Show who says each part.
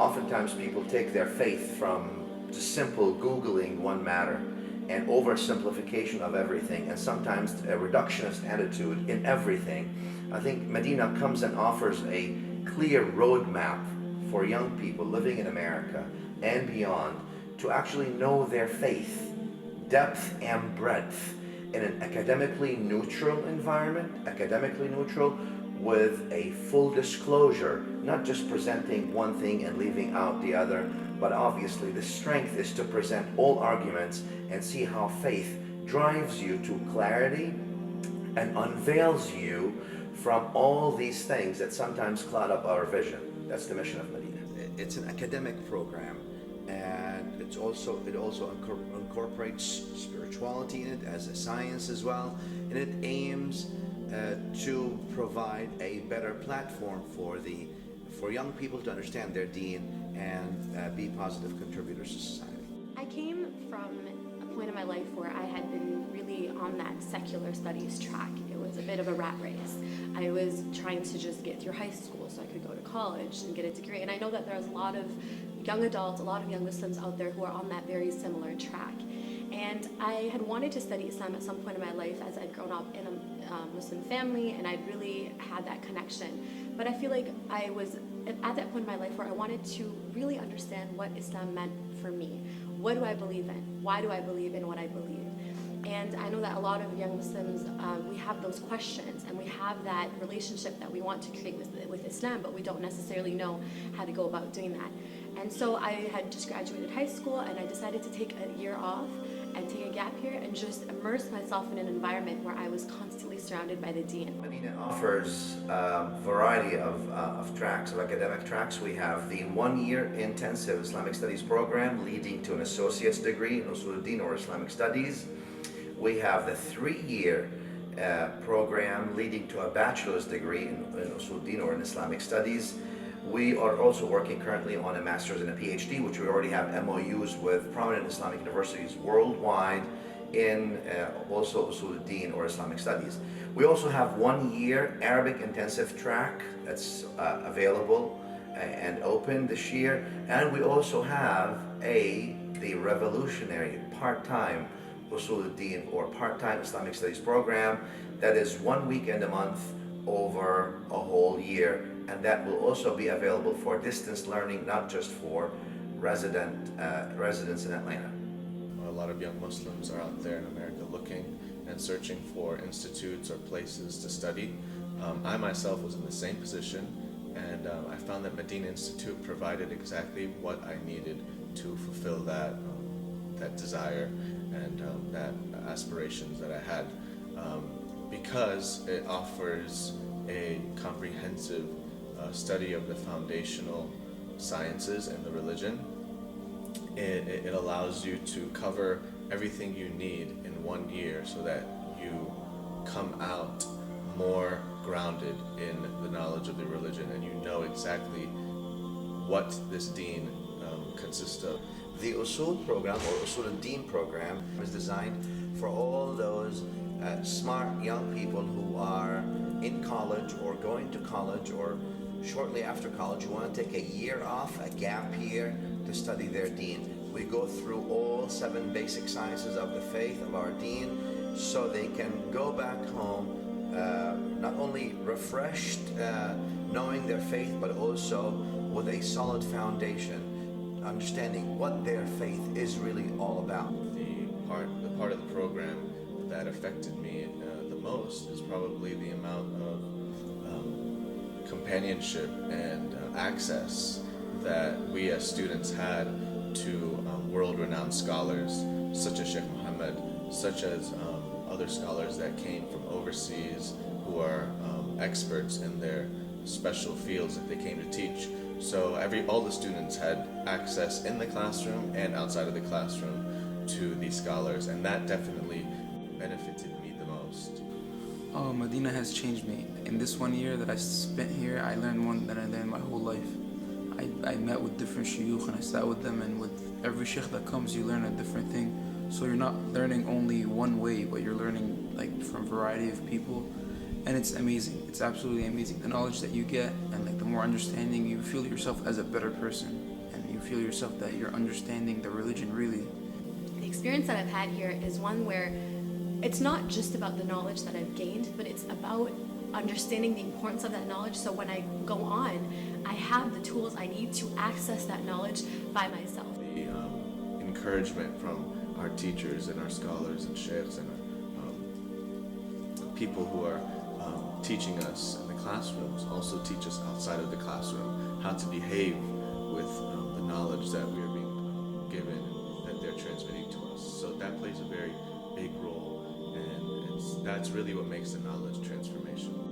Speaker 1: Oftentimes people take their faith from just simple Googling one matter and oversimplification of everything, and sometimes a reductionist attitude in everything. I think Madina comes and offers a clear roadmap for young people living in America and beyond to actually know their faith, depth and breadth, in an academically neutral environment, academically neutral, with a full disclosure, not just presenting one thing and leaving out the other, but obviously the strength is to present all arguments and see how faith drives you to clarity and unveils you from all these things that sometimes cloud up our vision. That's the mission of Medina. It's an academic program, and it also incorporates spirituality in it as a science as well, and it aims to provide a better platform for young people to understand their deen and be positive contributors to society.
Speaker 2: I came from a point in my life where I had been really on that secular studies track. It was a bit of a rat race. I was trying to just get through high school so I could go to college and get a degree. And I know that there's a lot of young adults, a lot of young Muslims out there who are on that very similar track. And I had wanted to study Islam at some point in my life as I'd grown up in a Muslim family, and I'd really had that connection. But I feel like I was at that point in my life where I wanted to really understand what Islam meant for me. What do I believe in? Why do I believe in what I believe? And I know that a lot of young Muslims, we have those questions, and we have that relationship that we want to create with Islam, but we don't necessarily know how to go about doing that. And so I had just graduated high school, and I decided to take a year off and take a gap year and just immerse myself in an environment where I was constantly surrounded by the deen.
Speaker 1: Madina offers a variety of tracks, of academic tracks. We have the one-year intensive Islamic Studies program leading to an associate's degree in Usul or Islamic Studies. We have the three-year program leading to a bachelor's degree in Usul or in Islamic Studies. We are also working currently on a master's and a PhD, which we already have MOUs with prominent Islamic universities worldwide in also Usul or Islamic Studies. We also have 1 year Arabic intensive track that's available and open this year. And we also have the revolutionary part-time Usul or part-time Islamic Studies program that is 1 weekend a month over a whole year. And that will also be available for distance learning, not just for residents in Atlanta.
Speaker 3: A lot of young Muslims are out there in America looking and searching for institutes or places to study. I myself was in the same position, and I found that Madina Institute provided exactly what I needed to fulfill that desire and that aspirations that I had, because it offers a comprehensive study of the foundational sciences and the religion. It allows you to cover everything you need in 1 year so that you come out more grounded in the knowledge of the religion and you know exactly what this deen consists of.
Speaker 1: The Usul program, or Usul al-Din program, is designed for all those smart young people who are in college or going to college or shortly after college who want to take a year off, a gap year, to study their deen. We go through all 7 basic sciences of the faith, of our deen, so they can go back home not only refreshed, knowing their faith, but also with a solid foundation, understanding what their faith is really all about.
Speaker 3: The part of the program that affected me the most is probably the amount of companionship and access that we as students had to world-renowned scholars such as Sheikh Muhammad, such as other scholars that came from overseas who are experts in their special fields that they came to teach. So all the students had access in the classroom and outside of the classroom to these scholars, and that definitely benefited me the most.
Speaker 4: Oh, Medina has changed me. In this 1 year that I spent here, I learned more than I learned my whole life. I met with different shuyukh and I sat with them, and with every sheikh that comes, you learn a different thing. So you're not learning only one way, but you're learning from a variety of people, and it's amazing. It's absolutely amazing. The knowledge that you get, and the more understanding, you feel yourself as a better person. feel yourself that you're understanding the religion really.
Speaker 2: The experience that I've had here is one where it's not just about the knowledge that I've gained, but it's about understanding the importance of that knowledge, so when I go on, I have the tools I need to access that knowledge by myself.
Speaker 3: The encouragement from our teachers and our scholars and sheikhs and people who are teaching us in the classrooms also teach us outside of the classroom how to behave with the knowledge that we are being given and that they're transmitting to us. So that plays a very big role, and that's really what makes the knowledge transformational.